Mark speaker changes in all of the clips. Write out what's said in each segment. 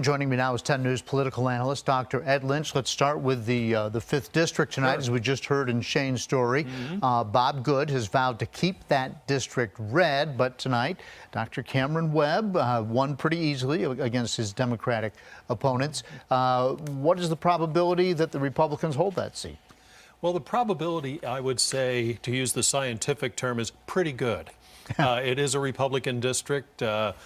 Speaker 1: Joining me now is 10 News political analyst Dr. Ed Lynch. Let's start with the 5th District tonight,
Speaker 2: Sure.
Speaker 1: as we just heard in Shane's story. Bob Good has vowed to keep that district red, but tonight Dr. Cameron Webb won pretty easily against his Democratic opponents. What is the probability that the Republicans hold that seat?
Speaker 2: Well, the probability, I would say, to use the scientific term, is pretty good. It is a Republican district. Dr.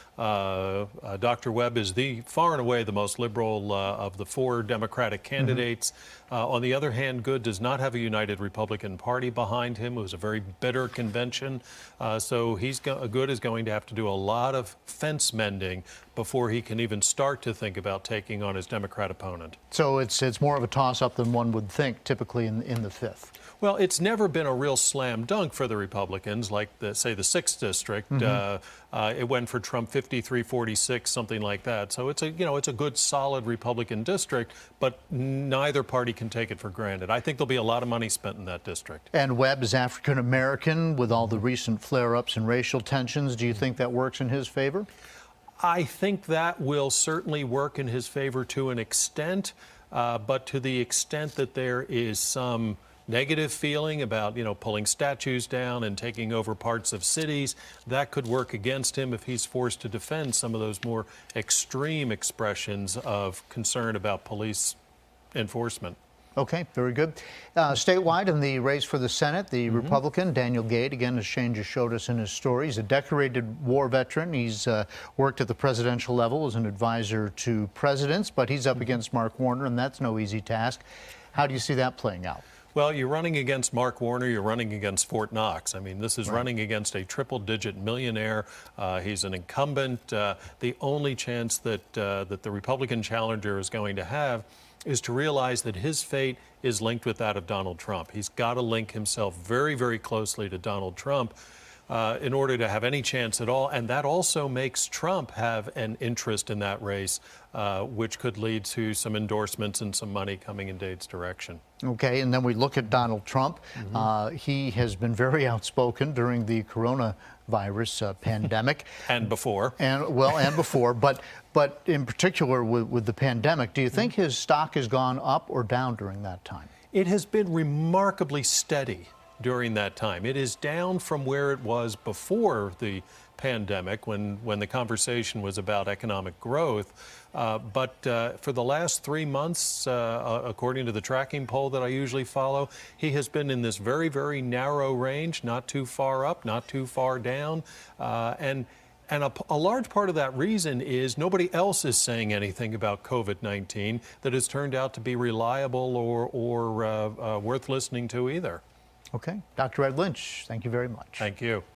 Speaker 2: Webb is far and away the most liberal of the 4 Democratic candidates. On the other hand, Good does not have a united Republican Party behind him. It was a very bitter convention. So Good is going to have to do a lot of fence mending before he can even start to think about taking on his Democrat opponent.
Speaker 1: So it's more of a toss-up than one would think typically in the 5th.
Speaker 2: Well, it's never been a real slam dunk for the Republicans, like say the 6th district. It went for Trump 53-46, something like that. So it's a good, solid Republican district, but neither party can take it for granted. I think there'll be a lot of money spent in that district.
Speaker 1: And Webb is African American with all the recent flare-ups and racial tensions. Do you think that works in his favor?
Speaker 2: I think that will certainly work in his favor to an extent, but to the extent that there is some negative feeling about, pulling statues down and taking over parts of cities, that could work against him if he's forced to defend some of those more extreme expressions of concern about police enforcement.
Speaker 1: Okay, very good. Statewide, in the race for the Senate, the Republican Daniel Gade, again, as Shane just showed us in his story, he's a decorated war veteran. He's worked at the presidential level as an advisor to presidents, but he's up against Mark Warner, and that's no easy task. How do you see that playing out?
Speaker 2: Well, you're running against Mark Warner, you're running against Fort Knox. I mean, this is running against a triple-digit millionaire. He's an incumbent. The only chance that the Republican challenger is going to have is to realize that his fate is linked with that of Donald Trump. He's got to link himself very, very closely to Donald Trump in order to have any chance at all. And that also makes Trump have an interest in that race, which could lead to some endorsements and some money coming in Gade's direction.
Speaker 1: Okay, and then we look at Donald Trump. He has been very outspoken during the coronavirus pandemic.
Speaker 2: And before.
Speaker 1: And before. But in particular with the pandemic, do you think his stock has gone up or down during that time?
Speaker 2: It has been remarkably steady during that time. It is down from where it was before the pandemic, when the conversation was about economic growth. But for the last 3 months, according to the tracking poll that I usually follow, he has been in this very, very narrow range, not too far up, not too far down. And a large part of that reason is nobody else is saying anything about COVID-19 that has turned out to be reliable or worth listening to either.
Speaker 1: Okay. Dr. Ed Lynch, thank you very much.
Speaker 2: Thank you.